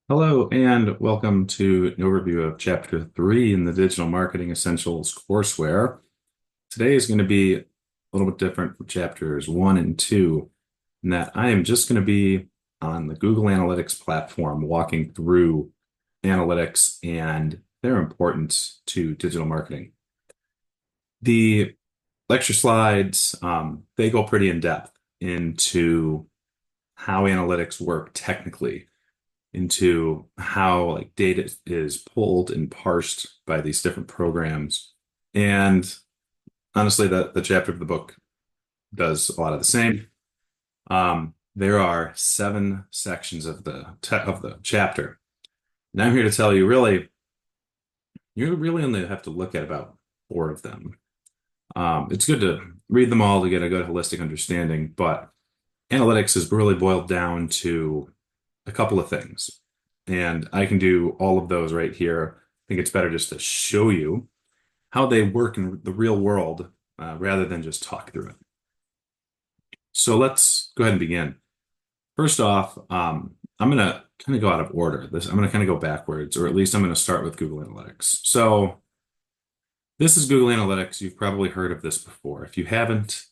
Hello, and welcome to an overview of Chapter 3 in the Digital Marketing Essentials courseware. Today is going to be a little bit different from Chapters 1 and 2, in that I am just going to be on the Google Analytics platform walking through analytics and their importance to digital marketing. The lecture slides, they go pretty in depth into how analytics work technically, into how like data is pulled and parsed by these different programs. And honestly, the chapter of the book does a lot of the same. There are 7 sections of the chapter, and I'm here to tell you, really, you really only have to look at about 4 of them. It's good to read them all to get a good holistic understanding, but analytics is really boiled down to a couple of things. And I can do all of those right here. I think it's better just to show you how they work in the real world rather than just talk through it. So let's go ahead and begin. First off, I'm going to kind of go out of order. I'm going to kind of go backwards, or at least I'm going to start with Google Analytics. So this is Google Analytics. You've probably heard of this before. If you haven't,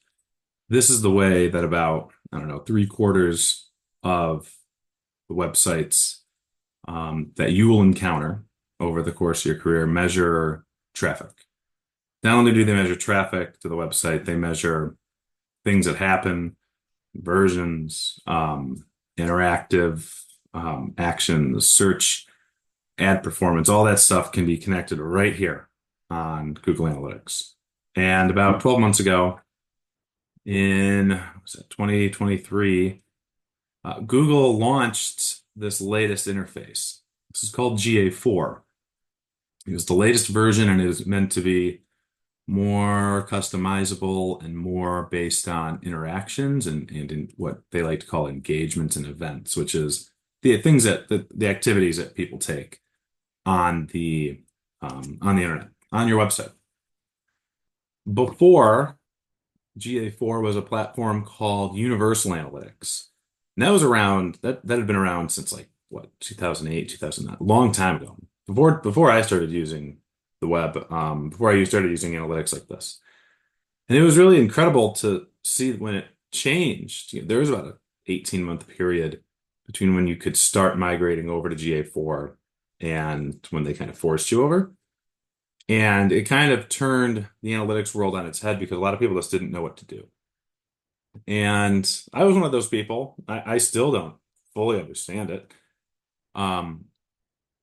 this is the way that about, I don't know, 3/4 of the websites that you will encounter over the course of your career measure traffic. Not only do they measure traffic to the website, they measure things that happen, versions, interactive actions, search, ad performance, all that stuff can be connected right here on Google Analytics. And about 12 months ago, in was it 2023, Google launched this latest interface. This is called GA4. It was the latest version, and it is meant to be more customizable and more based on interactions and in what they like to call engagements and events, which is the things that the activities that people take on the internet, on your website. Before, GA4 was a platform called Universal Analytics. And that was around, that had been around since like what, 2008, 2009, a long time ago. Before I started using the web, before I started using analytics like this. And it was really incredible to see when it changed. There was about an 18-month period between when you could start migrating over to GA4 and when they kind of forced you over. And it kind of turned the analytics world on its head because a lot of people just didn't know what to do. And I was one of those people. I still don't fully understand it.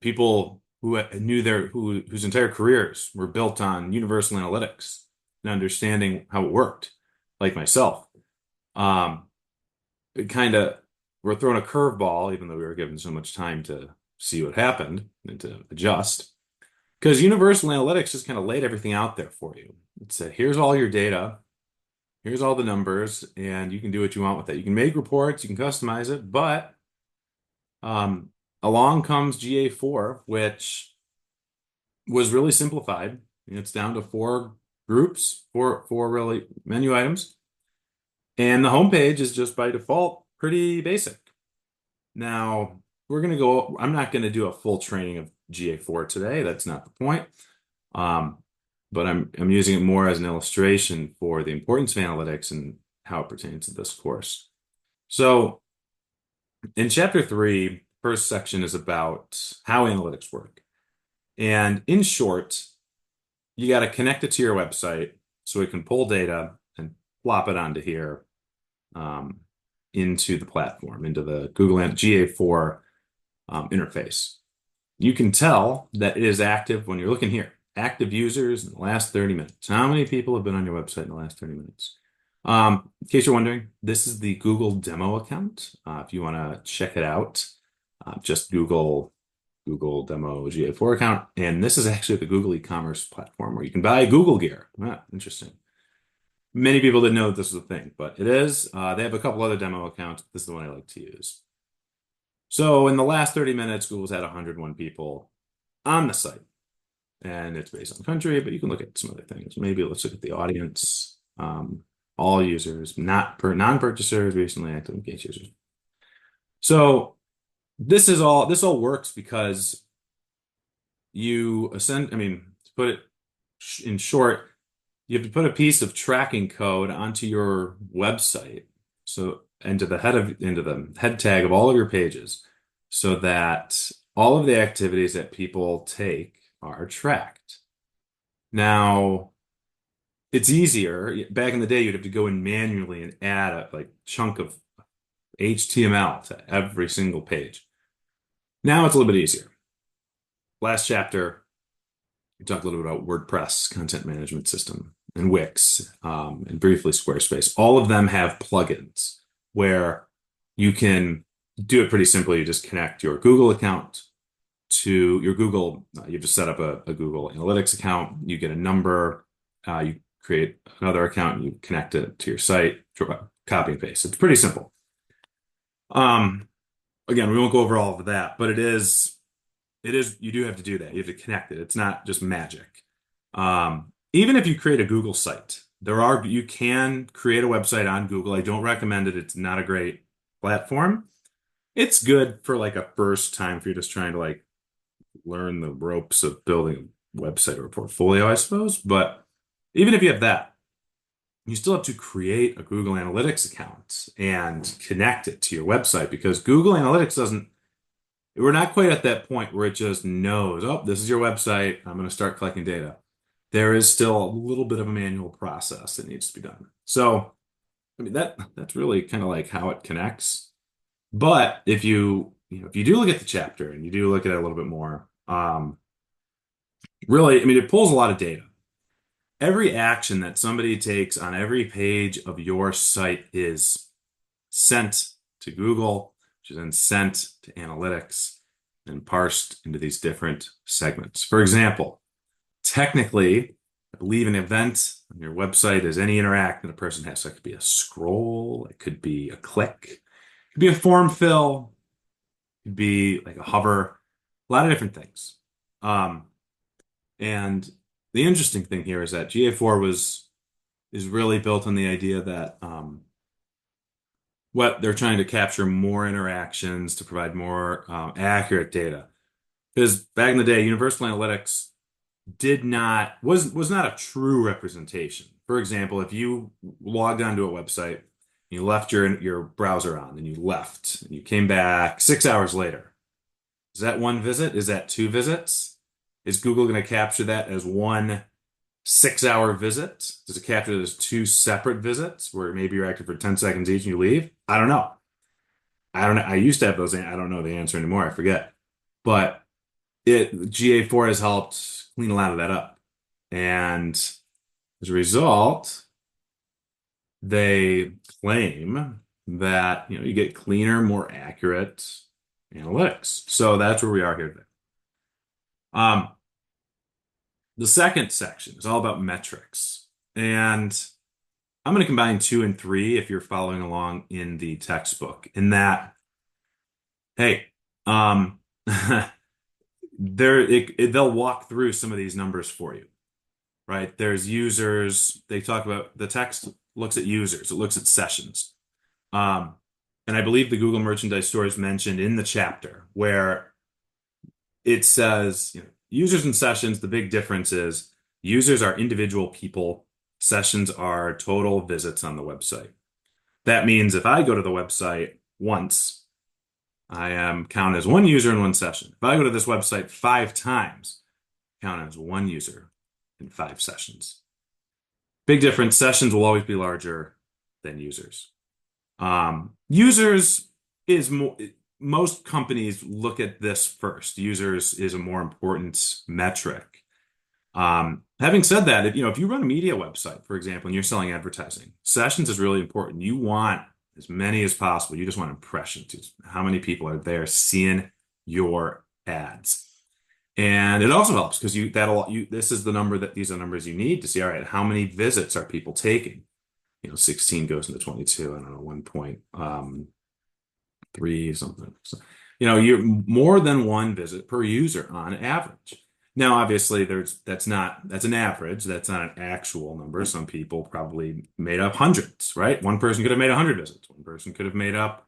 People who knew whose entire careers were built on universal analytics and understanding how it worked, like myself. It kind of We're thrown a curveball, even though we were given so much time to see what happened and to adjust. Because universal analytics just kind of laid everything out there for you. It said, here's all your data, here's all the numbers, and you can do what you want with it. You can make reports, you can customize it, but along comes GA4, which was really simplified. It's down to 4 groups, four really menu items. And the homepage is just by default pretty basic. Now, I'm not going to do a full training of GA4 today. That's not the point. But I'm using it more as an illustration for the importance of analytics and how it pertains to this course. So in chapter 3, first section is about how analytics work. And in short, you got to connect it to your website so it can pull data and plop it onto here into the platform, into the Google GA4 interface. You can tell that it is active when you're looking here. Active users in the last 30 minutes. How many people have been on your website in the last 30 minutes? In case you're wondering, this is the Google demo account. If you want to check it out, just Google demo GA4 account. And this is actually the Google e-commerce platform where you can buy Google gear. Interesting. Many people didn't know that this was a thing, but it is. They have a couple other demo accounts. This is the one I like to use. So in the last 30 minutes, Google's had 101 people on the site. And it's based on country, but you can look at some other things. Maybe let's look at the audience, all users, non-purchasers, recently active engaged users. So this all works because I mean, to put it in short, you have to put a piece of tracking code onto your website, so into the head tag of all of your pages, so that all of the activities that people take are tracked. Now, it's easier. Back in the day, you'd have to go in manually and add a chunk of HTML to every single page. Now it's a little bit easier. Last chapter, we talked a little bit about WordPress content management system and Wix, and briefly Squarespace. All of them have plugins where you can do it pretty simply. You just connect your Google account to your Google. You just set up a Google Analytics account. You get a number. You create another account and you connect it to your site. Copy and paste. It's pretty simple. Again, we won't go over all of that, but you do have to do that. You have to connect it. It's not just magic. Even if you create a Google site, you can create a website on Google. I don't recommend it. It's not a great platform. It's good for like a first time if you're just trying to like learn the ropes of building a website or a portfolio, I suppose. But even if you have that, you still have to create a Google Analytics account and connect it to your website because Google Analytics we're not quite at that point where it just knows, oh, this is your website. I'm going to start collecting data. There is still a little bit of a manual process that needs to be done. So, I mean, that's really kind of like how it connects. But if if you do look at the chapter and you do look at it a little bit more, really, I mean, it pulls a lot of data. Every action that somebody takes on every page of your site is sent to Google, which is then sent to analytics and parsed into these different segments. For example, technically, I believe an event on your website is any interaction that a person has. So it could be a scroll, it could be a click, it could be a form fill, it could be like a hover, a lot of different things. And the interesting thing here is that GA4 is really built on the idea that what they're trying to capture more interactions to provide more accurate data. Because back in the day, Universal Analytics was not a true representation. For example, if you logged onto a website, you left your browser on, and you left, and you came back 6 hours later, is that one visit? Is that two visits? Is Google going to capture that as one 6 hour visit? Does it capture it as two separate visits where maybe you're active for 10 seconds each and you leave? I don't know. I don't know. I used to have those. I don't know the answer anymore. I forget. But GA4 has helped clean a lot of that up. And as a result, they claim that you get cleaner, more accurate analytics. So that's where we are here today. The second section is all about metrics. And I'm going to combine 2 and 3 if you're following along in the textbook. In that, hey, they'll walk through some of these numbers for you, right? There's users. They talk about the text looks at users. It looks at sessions. And I believe the Google Merchandise Store is mentioned in the chapter where it says, users and sessions, the big difference is users are individual people. Sessions are total visits on the website. That means if I go to the website once, I am counted as one user in one session. If I go to this website 5 times, count as one user in 5 sessions. Big difference. Sessions will always be larger than users. Users is more. Most companies look at this first. Users is a more important metric. Having said that, if you run a media website, for example, and you're selling advertising, sessions is really important. You want as many as possible. You just want impressions. How many people are there seeing your ads? And it also helps because these are numbers you need to see, all right, how many visits are people taking? 16 goes into 22, I don't know, 1.3 something. So, you're more than one visit per user on average. Now, obviously, that's an average. That's not an actual number. Some people probably made up hundreds, right? One person could have made 100 visits. One person could have made up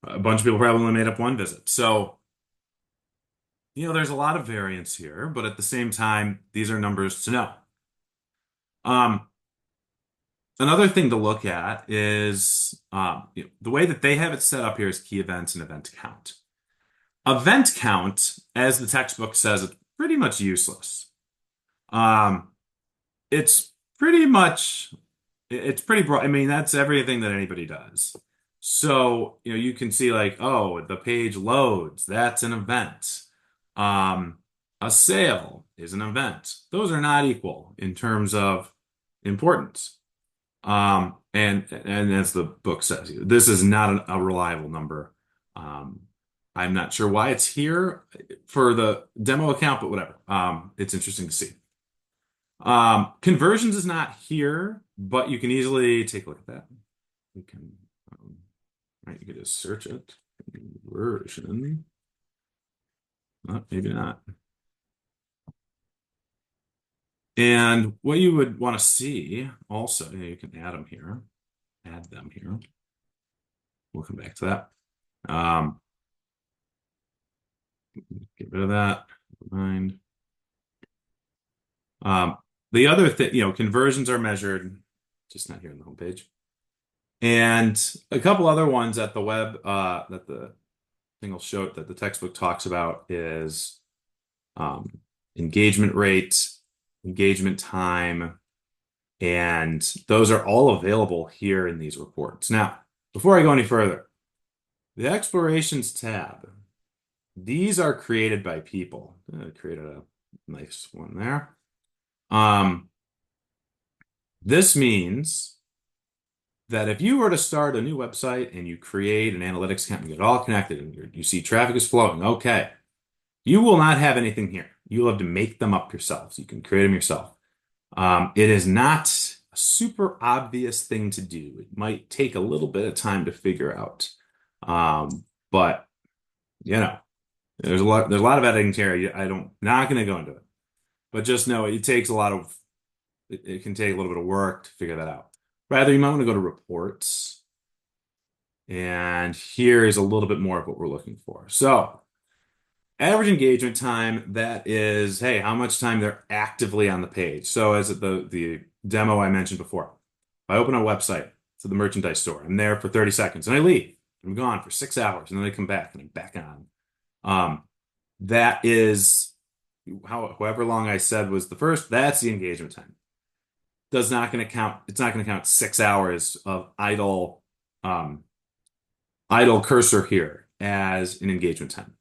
A bunch of people probably only made up one visit. So, there's a lot of variance here, but at the same time, these are numbers to know. Um, Another thing to look at is the way that they have it set up here is key events and event count. Event count, as the textbook says, it's pretty much useless. Um, it's pretty much it's pretty broad. I mean, that's everything that anybody does. So, you can see like, oh, the page loads, that's an event. Um, a sale is an event. Those are not equal in terms of importance. And as the book says, this is not a reliable number. Um, I'm not sure why it's here for the demo account, but whatever. It's interesting to see. Conversions is not here, but you can easily take a look at that. You can, right, you can just search it. Conversion. Maybe not. And what you would want to see also, you can add them here. Add them here. We'll come back to that. Get rid of that. Never mind. The other thing, conversions are measured, just not here on the homepage. And a couple other ones at the web that the thing will show that the textbook talks about is engagement rate, engagement time, and those are all available here in these reports. Now, before I go any further, the explorations tab, these are created by people. I created a nice one there. This means that if you were to start a new website and you create an analytics account and get it all connected and you see traffic is flowing, okay, you will not have anything here. You'll have to make them up yourselves. You can create them yourself. It is not a super obvious thing to do. It might take a little bit of time to figure out. But there's a lot of editing here. Not going to go into it, but just know it takes a lot of it can take a little bit of work to figure that out. Rather, you might want to go to reports. And here is a little bit more of what we're looking for. So, average engagement time, that is, hey, how much time they're actively on the page. So, as the demo I mentioned before, if I open a website to the merchandise store, I'm there for 30 seconds and I leave. I'm gone for 6 hours and then I come back and I'm back on. That is however long I said was the first, that's the engagement time. It's not going to count 6 hours of idle cursor here as an engagement time.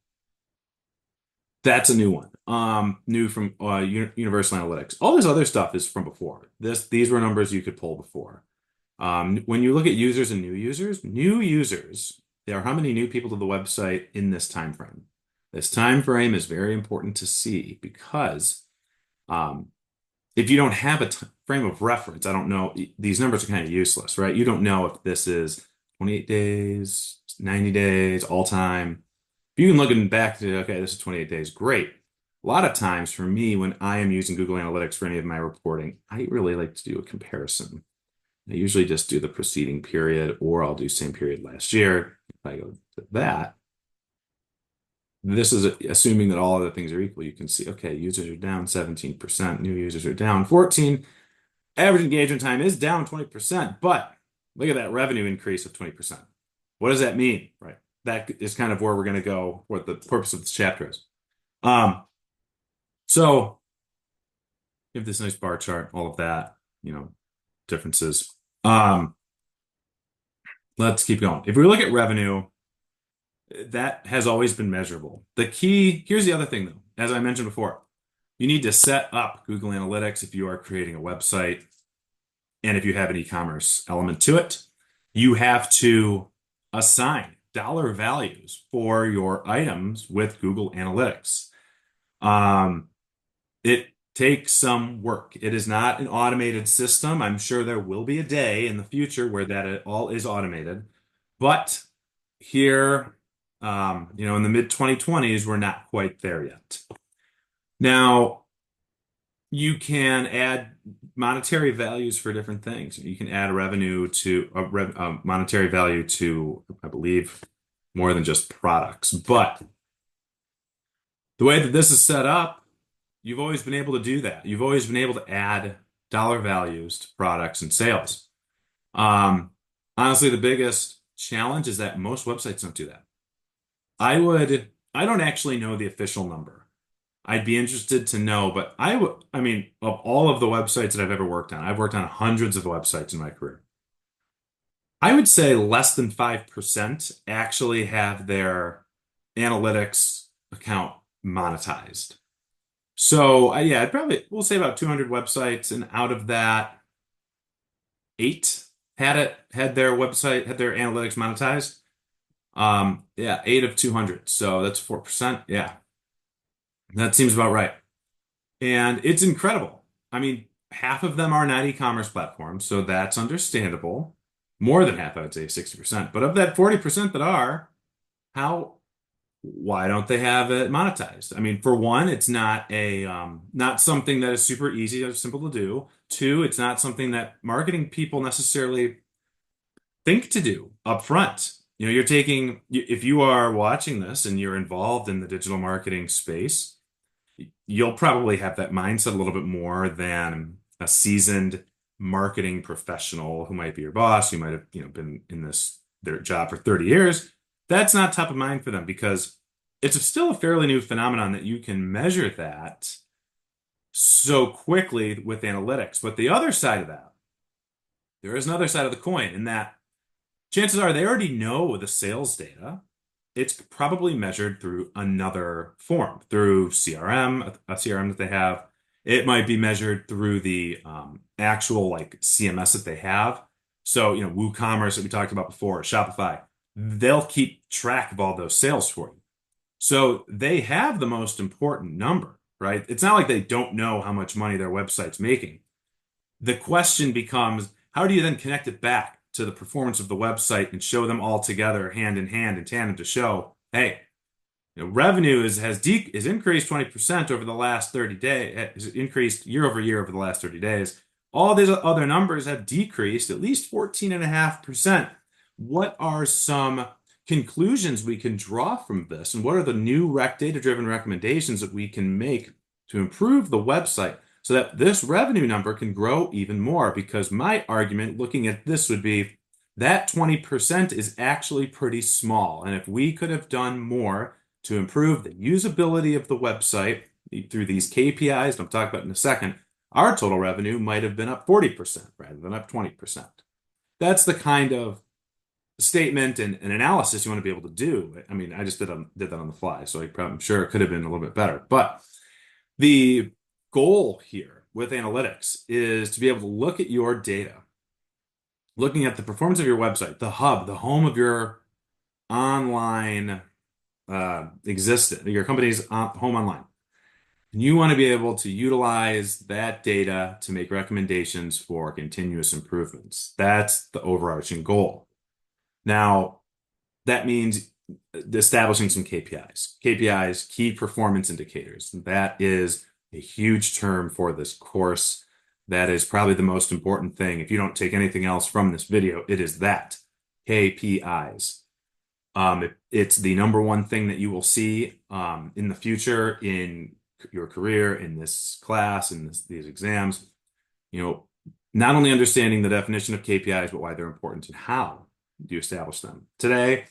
That's a new one. New from Universal Analytics. All this other stuff is from before. These were numbers you could pull before. When you look at users and new users, there are how many new people to the website in this time frame. This time frame is very important to see because if you don't have a frame of reference, I don't know, these numbers are kind of useless, right? You don't know if this is 28 days, 90 days, all time. If you can look back to, okay, this is 28 days, great. A lot of times for me, when I am using Google Analytics for any of my reporting, I really like to do a comparison. I usually just do the preceding period, or I'll do same period last year. If I go to that, this is assuming that all other things are equal. You can see, okay, users are down 17%, new users are down 14%. Average engagement time is down 20%, but look at that revenue increase of 20%. What does that mean, right? That is kind of where we're going to go, what the purpose of this chapter is. So you have this nice bar chart, all of that, differences. Let's keep going. If we look at revenue, that has always been measurable. Here's the other thing though, as I mentioned before, you need to set up Google Analytics if you are creating a website and if you have an e-commerce element to it. You have to assign dollar values for your items with Google Analytics. It takes some work. It is not an automated system. I'm sure there will be a day in the future where that all is automated. But here, in the mid 2020s, we're not quite there yet. Now, you can add monetary values for different things. You can add a monetary value to, I believe, more than just products. But the way that this is set up, you've always been able to do that. You've always been able to add dollar values to products and sales. Um, Honestly, the biggest challenge is that most websites don't do that. I don't actually know the official number. I'd be interested to know, but I mean, of all of the websites that I've ever worked on, I've worked on hundreds of websites in my career. I would say less than 5% actually have their analytics account monetized. So, yeah, I'd probably, we'll say about 200 websites, and out of that, eight had their website, had their analytics monetized. Yeah, 8 of 200. So that's 4%. Yeah, that seems about right. And it's incredible. I mean, half of them are not e-commerce platforms, so that's understandable. More than half, I would say 60%. But of that 40% that are, how, why don't they have it monetized? I mean, for one, it's not something that is super easy or simple to do. Two, it's not something that marketing people necessarily think to do up front. You know, if you are watching this and you're involved in the digital marketing space, you'll probably have that mindset a little bit more than a seasoned marketing professional who might be your boss, who might have, been in their job for 30 years. That's not top of mind for them because it's still a fairly new phenomenon that you can measure that so quickly with analytics. But the other side of that, there is another side of the coin in that chances are they already know the sales data. It's probably measured through another form, through CRM, a CRM that they have. It might be measured through the actual like CMS that they have. So, WooCommerce that we talked about before, Shopify, they'll keep track of all those sales for you. So they have the most important number, right? It's not like they don't know how much money their website's making. The question becomes, how do you then connect it back to the performance of the website and show them all together hand in hand in tandem to show, hey, revenue is increased 20% over the last 30 days, has increased year over year over the last 30 days. All these other numbers have decreased at least 14.5%. What are some conclusions we can draw from this? And what are the new data-driven recommendations that we can make to improve the website so that this revenue number can grow even more? Because my argument looking at this would be that 20% is actually pretty small. And if we could have done more to improve the usability of the website through these KPIs, that I'll talk about in a second, our total revenue might have been up 40% rather than up 20%. That's the kind of statement and analysis you want to be able to do. I mean, I just did that on the fly, so I'm sure it could have been a little bit better. But the goal here with analytics is to be able to look at your data, looking at the performance of your website, the hub, the home of your online existence, your company's home online. And you want to be able to utilize that data to make recommendations for continuous improvements. That's the overarching goal. Now, that means establishing some KPIs. KPIs, key performance indicators. That is a huge term for this course. That is probably the most important thing. If you don't take anything else from this video, it is that, KPIs. It's the number one thing that you will see in the future in your career, in this class, in these exams. Not only understanding the definition of KPIs, but why they're important and how do you establish them. Today,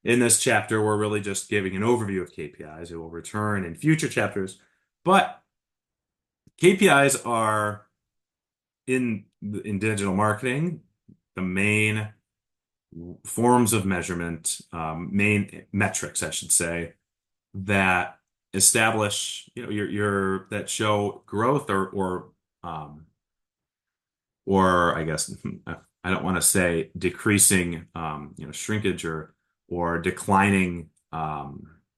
in this chapter, we're really just giving an overview of KPIs. It will return in future chapters, but KPIs are in digital marketing, the main forms of measurement, main metrics, I should say, that establish, that show growth or I guess I don't want to say decreasing, shrinkage or declining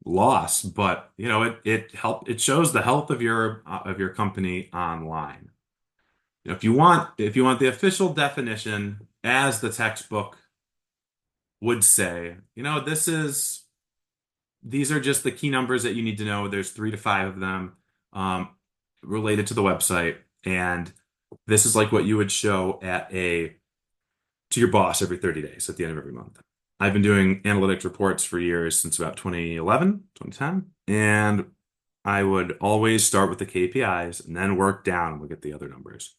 loss, but it shows the health of your company online. If you want the official definition as the textbook would say, these are just the key numbers that you need to know. There's 3 to 5 of them related to the website, and this is like what you would show to your boss every 30 days at the end of every month. I've been doing analytics reports for years since about 2011, 2010, and I would always start with the KPIs and then work down and look at the other numbers.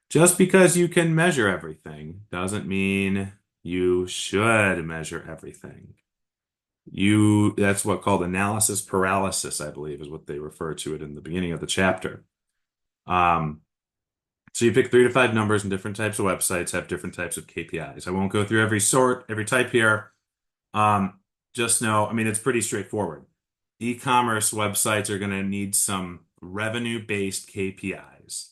Just because you can measure everything doesn't mean you should measure everything. That's what called analysis paralysis, I believe, is what they refer to it in the beginning of the chapter. Um, so you pick 3 to 5 numbers, and different types of websites have different types of KPIs. I won't go through every sort, every type here. Um, just know, I mean, it's pretty straightforward. E-commerce websites are going to need some revenue-based KPIs,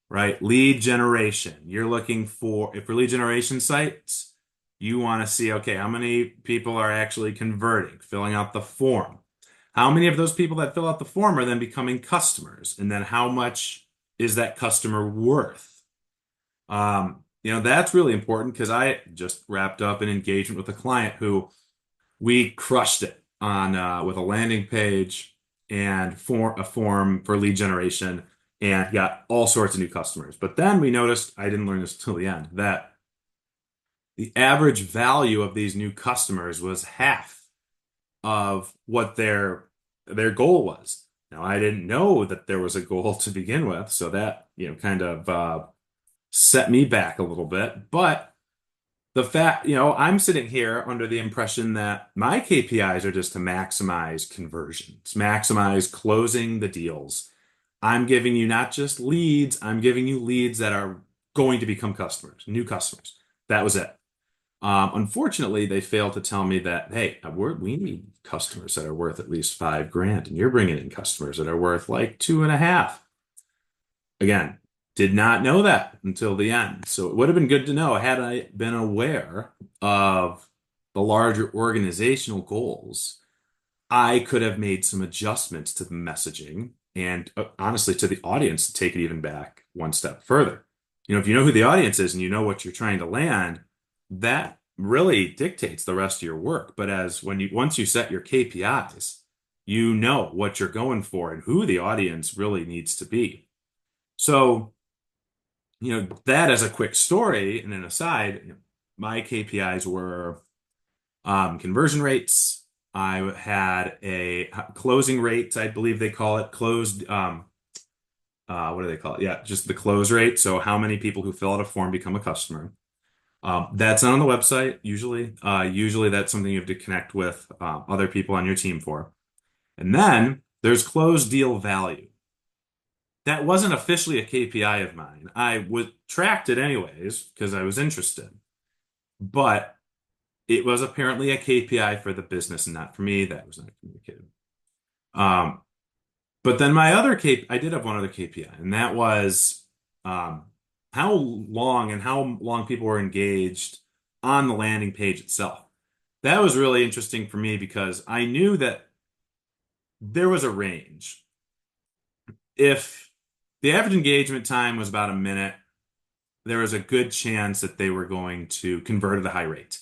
right? Lead generation. You're looking for, if for lead generation sites, you want to see, okay, how many people are actually converting, filling out the form? How many of those people that fill out the form are then becoming customers? And then how much is that customer worth? That's really important because I just wrapped up an engagement with a client who we crushed it on with a landing page and a form for lead generation and got all sorts of new customers. But then we noticed, I didn't learn this till the end, that the average value of these new customers was half of what their goal was. Now, I didn't know that there was a goal to begin with, so that, kind of set me back a little bit. But the fact, I'm sitting here under the impression that my KPIs are just to maximize conversions, maximize closing the deals. I'm giving you not just leads, I'm giving you leads that are going to become customers, new customers. That was it. Unfortunately, they failed to tell me that, hey, we need customers that are worth at least 5 grand, and you're bringing in customers that are worth like 2.5. Again, did not know that until the end. So it would have been good to know had I been aware of the larger organizational goals. I could have made some adjustments to the messaging and honestly to the audience to take it even back one step further. If you know who the audience is and you know what you're trying to land, that really dictates the rest of your work. But once you set your KPIs, you know what you're going for and who the audience really needs to be. So, that as a quick story and an aside, my KPIs were conversion rates. I had a closing rate, I believe they call it closed. What do they call it? Yeah, just the close rate. So how many people who fill out a form become a customer? That's not on the website usually. Usually that's something you have to connect with other people on your team for. And then there's closed deal value. That wasn't officially a KPI of mine. I would tracked it anyways because I was interested, but it was apparently a KPI for the business and not for me. That was not communicated. Um, but then I did have one other KPI, and that was how long people were engaged on the landing page itself. That was really interesting for me because I knew that there was a range. If the average engagement time was about a minute, there was a good chance that they were going to convert at a high rate.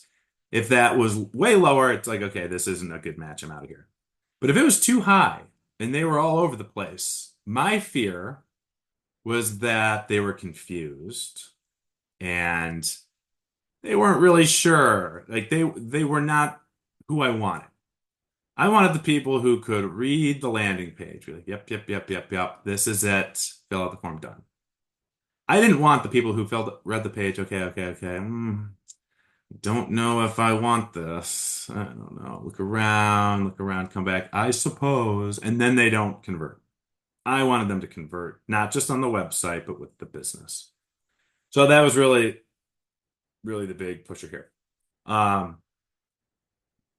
If that was way lower, it's like, okay, this isn't a good match. I'm out of here. But if it was too high and they were all over the place, my fear was that they were confused and they weren't really sure. Like they were not who I wanted. I wanted the people who could read the landing page. Be like, yep, yep, yep, yep, yep. This is it. Fill out the form, done. I didn't want the people who read the page. Okay, okay, okay. Don't know if I want this. I don't know. Look around, come back. I suppose. And then they don't convert. I wanted them to convert, not just on the website, but with the business. So that was really, really the big pusher here. Um,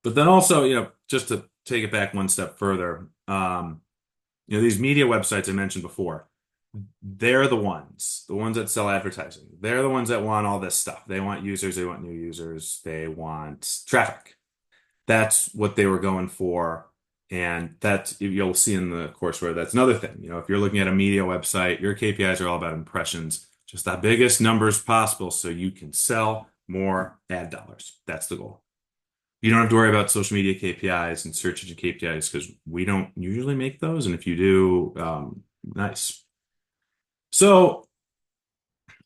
but then also, just to take it back one step further, these media websites I mentioned before, they're the ones that sell advertising. They're the ones that want all this stuff. They want users, they want new users, they want traffic. That's what they were going for. And you'll see in the courseware, that's another thing. If you're looking at a media website, your KPIs are all about impressions, just the biggest numbers possible so you can sell more ad dollars. That's the goal. You don't have to worry about social media KPIs and search engine KPIs because we don't usually make those. And if you do, nice. So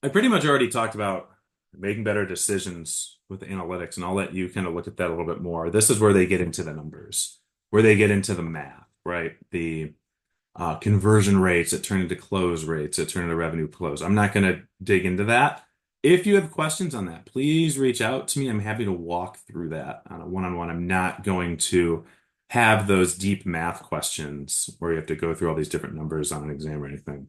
I pretty much already talked about making better decisions with analytics, and I'll let you kind of look at that a little bit more. This is where they get into the numbers, where they get into the math, right? The conversion rates that turn into close rates that turn into revenue close. I'm not going to dig into that. If you have questions on that, please reach out to me. I'm happy to walk through that on a one-on-one. I'm not going to have those deep math questions where you have to go through all these different numbers on an exam or anything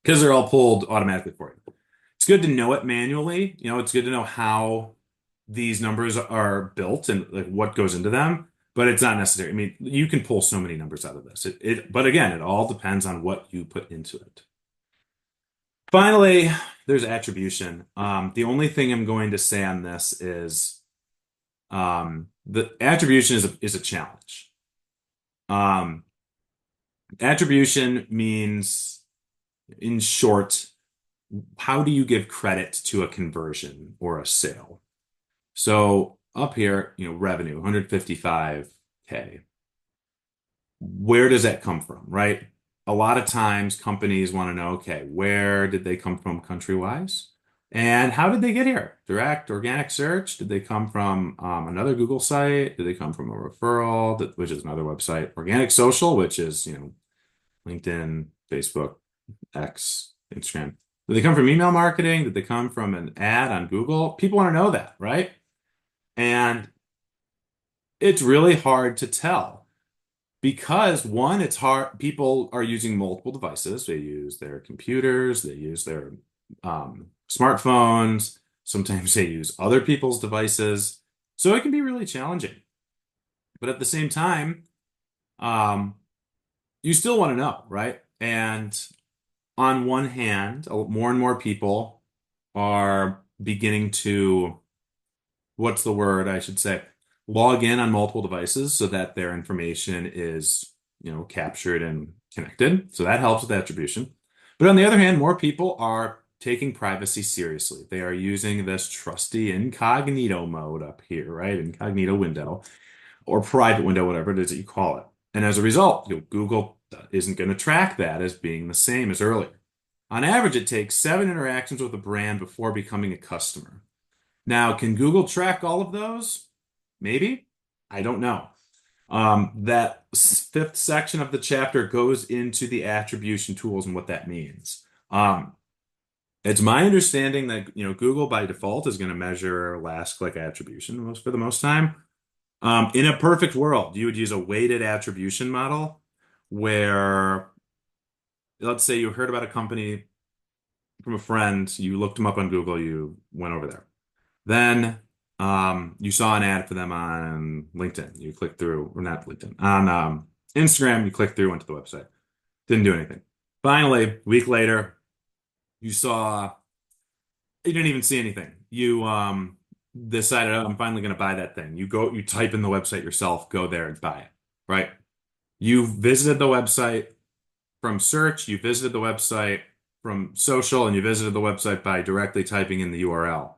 because they're all pulled automatically for you. It's good to know it manually. It's good to know how these numbers are built and like what goes into them, but it's not necessary. I mean, you can pull so many numbers out of this. But again, it all depends on what you put into it. Finally, there's attribution. The only thing I'm going to say on this is the attribution is a challenge. Um, Attribution means, in short, how do you give credit to a conversion or a sale? So up here, revenue, 155K. Where does that come from, right? A lot of times companies want to know, okay, where did they come from country-wise? And how did they get here? Direct, organic search? Did they come from another Google site? Did they come from a referral, which is another website? Organic social, which is, LinkedIn, Facebook, X, Instagram. Did they come from email marketing? Did they come from an ad on Google? People want to know that, right? And it's really hard to tell because one, it's hard. People are using multiple devices. They use their computers, they use their smartphones. Sometimes they use other people's devices. So it can be really challenging. But at the same time, um, you still want to know, right? And on one hand, more and more people are beginning to, what's the word I should say, log in on multiple devices so that their information is, captured and connected. So that helps with attribution. But on the other hand, more people are taking privacy seriously. They are using this trusty incognito mode up here, right? Incognito window or private window, whatever it is that you call it. And as a result, Google isn't going to track that as being the same as earlier. On average, it takes 7 interactions with a brand before becoming a customer. Now, can Google track all of those? Maybe. I don't know. That fifth section of the chapter goes into the attribution tools and what that means. It's my understanding that Google by default is going to measure last click attribution for the most time. In a perfect world, you would use a weighted attribution model where, let's say you heard about a company from a friend, you looked them up on Google, you went over there. Then you saw an ad for them on LinkedIn. You clicked through, or not LinkedIn, on Instagram, you clicked through, went to the website. Didn't do anything. Finally, a week later, you didn't even see anything. You decided, oh, I'm finally going to buy that thing. You type in the website yourself, go there and buy it, right? You visited the website from search, you visited the website from social, and you visited the website by directly typing in the URL.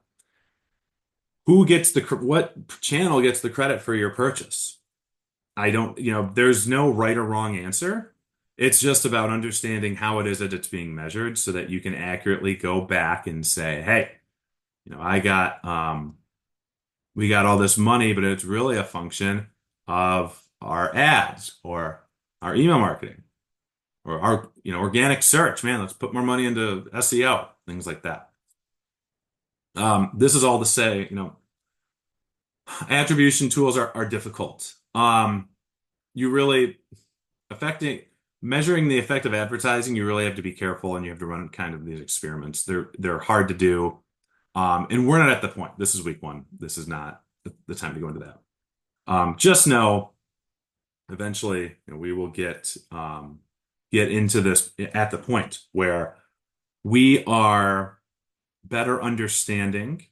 What channel gets the credit for your purchase? I don't, there's no right or wrong answer. It's just about understanding how it is that it's being measured so that you can accurately go back and say, hey, I got, we got all this money, but it's really a function of our ads or our email marketing or our, organic search. Man, let's put more money into SEO, things like that. This is all to say, attribution tools are difficult. You really measuring the effect of advertising, you really have to be careful and you have to run kind of these experiments. They're hard to do. And we're not at the point. This is week one. This is not the time to go into that. Just know eventually we will get into this at the point where we are better understanding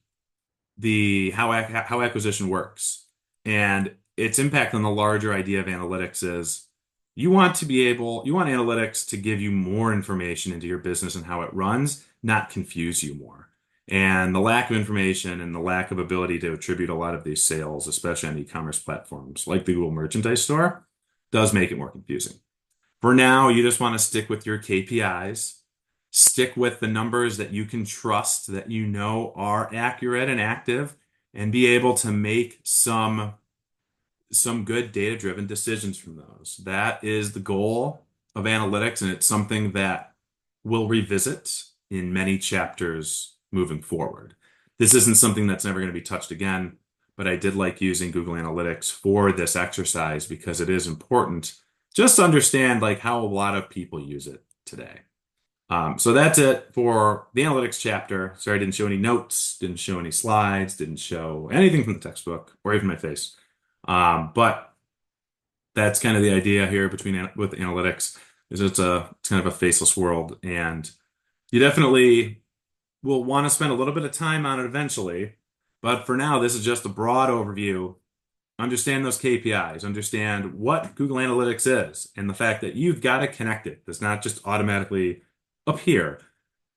how acquisition works and its impact on the larger idea of analytics is you want analytics to give you more information into your business and how it runs, not confuse you more. And the lack of information and the lack of ability to attribute a lot of these sales, especially on e-commerce platforms like the Google Merchandise Store, does make it more confusing. For now, you just want to stick with your KPIs Stick with the numbers that you can trust, that you know are accurate and active, and be able to make some good data-driven decisions from those. That is the goal of analytics, and it's something that we'll revisit in many chapters moving forward. This isn't something that's never going to be touched again, but I did like using Google Analytics for this exercise because it is important just to understand like how a lot of people use it today. So that's it for the analytics chapter. Sorry, I didn't show any notes, didn't show any slides, didn't show anything from the textbook or even my face. But that's kind of the idea here with analytics is it's kind of a faceless world, and you definitely will want to spend a little bit of time on it eventually. But for now, this is just a broad overview. Understand those KPIs, understand what Google Analytics is, and the fact that you've got to connect it. Does not just automatically appear.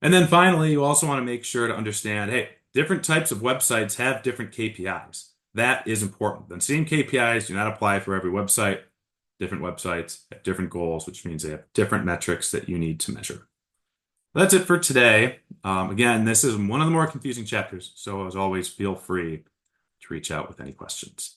And then finally, you also want to make sure to understand, hey, different types of websites have different KPIs. That is important. The same KPIs do not apply for every website. Different websites have different goals, which means they have different metrics that you need to measure. That's it for today. Again, this is one of the more confusing chapters, so as always, feel free to reach out with any questions.